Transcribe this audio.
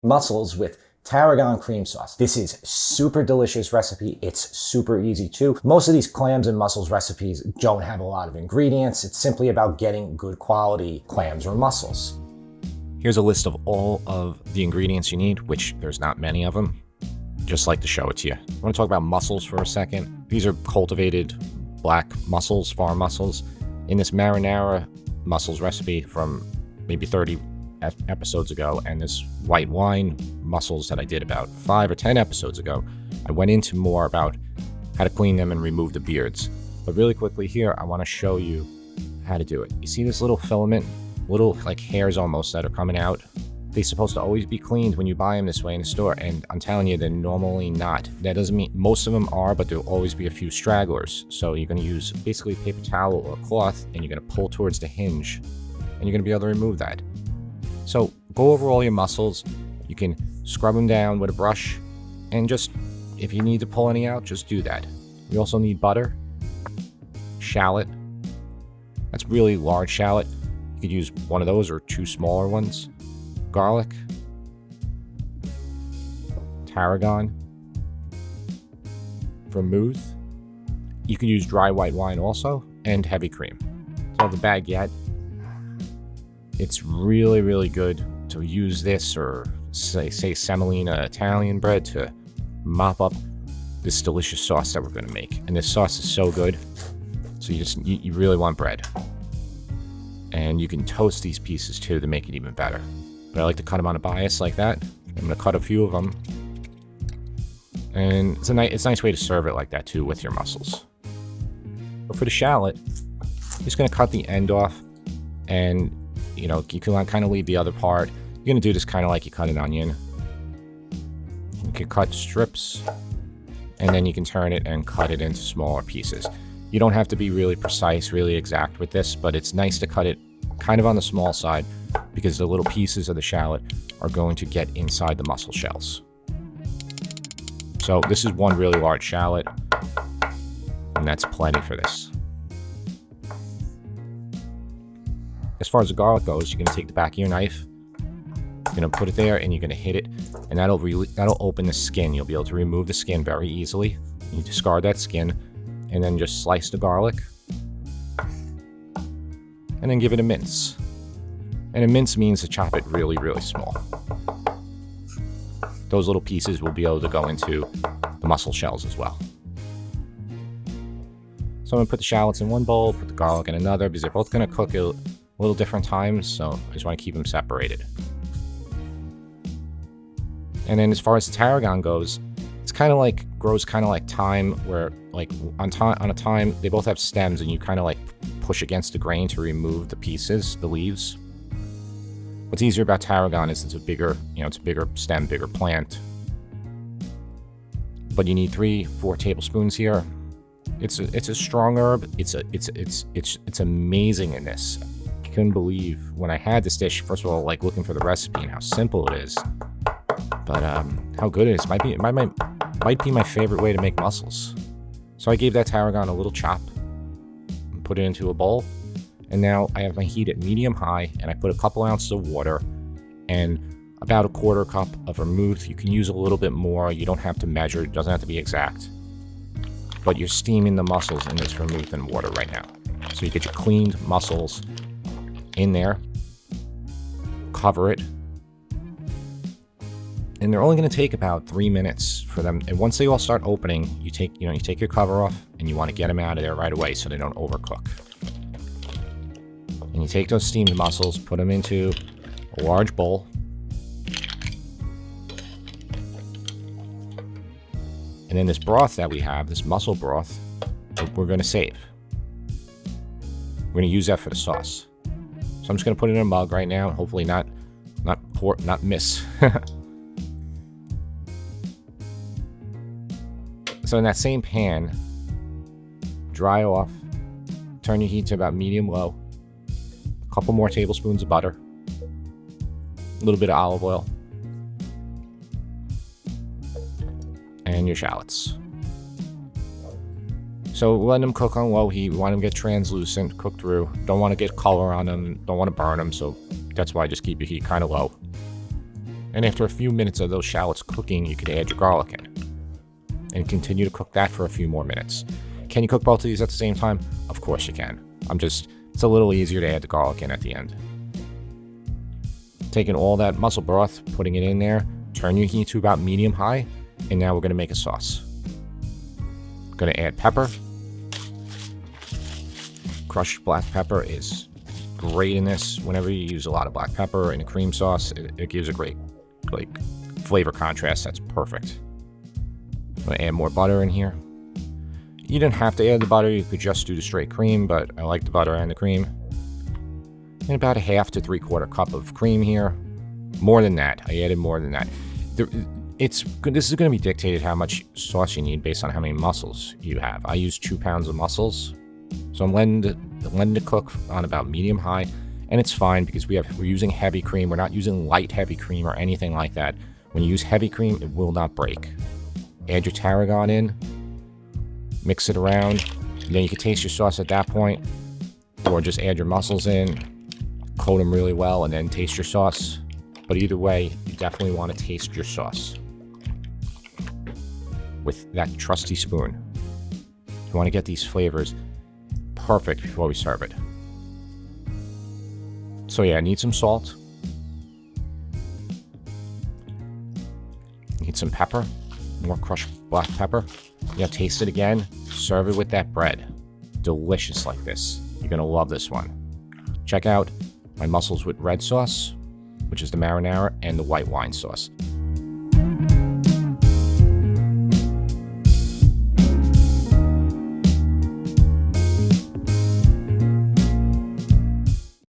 mussels with tarragon cream sauce. This is super delicious recipe. It's super easy too. Most of these clams and mussels recipes don't have a lot of ingredients. It's simply about getting good quality clams or mussels. Here's a list of all of the ingredients you need, which there's not many of them. Just like to show it to you. I want to talk about mussels for a second. These are cultivated black mussels, farm mussels. In this marinara mussels recipe from maybe 30 episodes ago, and this white wine mussels that I did about 5 or 10 episodes ago, I went into more about how to clean them and remove the beards. But really quickly here, I want to show you how to do it. You see this little filament, little like hairs almost that are coming out? They're supposed to always be cleaned when you buy them this way in the store, and I'm telling you, they're normally not. That doesn't mean most of them are, but there'll always be a few stragglers. So you're going to use basically paper towel or cloth, and you're going to pull towards the hinge, and you're going to be able to remove that. So go over all your mussels. You can scrub them down with a brush, and just, if you need to pull any out, just do that. We also need butter, shallot. That's really large shallot. You could use one of those or 2 smaller ones. Garlic, tarragon, vermouth. You can use dry white wine also, and heavy cream. So the baguette, it's really, really good to use this, or say semolina Italian bread, to mop up this delicious sauce that we're going to make. And this sauce is so good, so you really want bread. And you can toast these pieces too to make it even better. But I like to cut them on a bias like that. I'm going to cut a few of them. And it's a nice way to serve it like that too with your mussels. But for the shallot, you're just going to cut the end off, and you can kind of leave the other part. You're going to do this kind of like you cut an onion. You can cut strips, and then you can turn it and cut it into smaller pieces. You don't have to be really precise, really exact with this, but it's nice to cut it kind of on the small side, because the little pieces of the shallot are going to get inside the mussel shells. So this is one really large shallot, and that's plenty for this. As far as the garlic goes, you're going to take the back of your knife, you're going to put it there, and you're going to hit it, and that'll open the skin. You'll be able to remove the skin very easily. You discard that skin, and then just slice the garlic, and then give it a mince. And a mince means to chop it really, really small. Those little pieces will be able to go into the mussel shells as well. So I'm going to put the shallots in one bowl, put the garlic in another, because they're both going to cook at little different times, so I just want to keep them separated. And then as far as the tarragon goes, it's grows kind of like thyme, where like on a thyme, they both have stems, and you kind of like push against the grain to remove the pieces, the leaves. What's easier about tarragon is it's a bigger stem, bigger plant. But you need 3-4 tablespoons here. It's a strong herb. It's amazing in this. I couldn't believe when I had this dish. First of all, like looking for the recipe and how simple it is, but how good it is. Might be my favorite way to make mussels. So I gave that tarragon a little chop and put it into a bowl. And now I have my heat at medium-high, and I put a couple ounces of water and about 1/4 cup of vermouth. You can use a little bit more. You don't have to measure. It doesn't have to be exact. But you're steaming the mussels in this vermouth and water right now. So you get your cleaned mussels in there. Cover it. And they're only going to take about 3 minutes for them. And once they all start opening, you take your cover off, and you want to get them out of there right away so they don't overcook. And you take those steamed mussels, put them into a large bowl. And then this broth that we have, this mussel broth, we're going to save. We're going to use that for the sauce. So I'm just going to put it in a mug right now, and hopefully not miss. So in that same pan, dry off, turn your heat to about medium-low. A couple more tablespoons of butter, a little bit of olive oil, and your shallots. So let them cook on low heat. We want them to get translucent, cook through. Don't want to get color on them, don't want to burn them, so that's why I just keep your heat kind of low. And after a few minutes of those shallots cooking, you could add your garlic in. And continue to cook that for a few more minutes. Can you cook both of these at the same time? Of course you can. It's a little easier to add the garlic in at the end. Taking all that mussel broth, putting it in there, turn your heat to about medium-high, and now we're going to make a sauce. Going to add pepper. Crushed black pepper is great in this. Whenever you use a lot of black pepper in a cream sauce, it gives a great flavor contrast that's perfect. I'm going to add more butter in here. You didn't have to add the butter, you could just do the straight cream, but I like the butter and the cream. And about a 1/2 to 3/4 cup of cream here. More than that. I added more than that. This is going to be dictated how much sauce you need based on how many mussels you have. I use 2 pounds of mussels, so I'm letting it cook on about medium-high, and it's fine because we're using heavy cream. We're not using light heavy cream or anything like that. When you use heavy cream, it will not break. Add your tarragon in. Mix it around, and then you can taste your sauce at that point, or just add your mussels in, coat them really well, and then taste your sauce. But either way, you definitely want to taste your sauce with that trusty spoon. You want to get these flavors perfect before we serve it. So yeah, I need some salt. Need some pepper, more crushed black pepper. Yeah, taste it again. Serve it with that bread. Delicious like this. You're going to love this one. Check out my mussels with red sauce, which is the marinara, and the white wine sauce.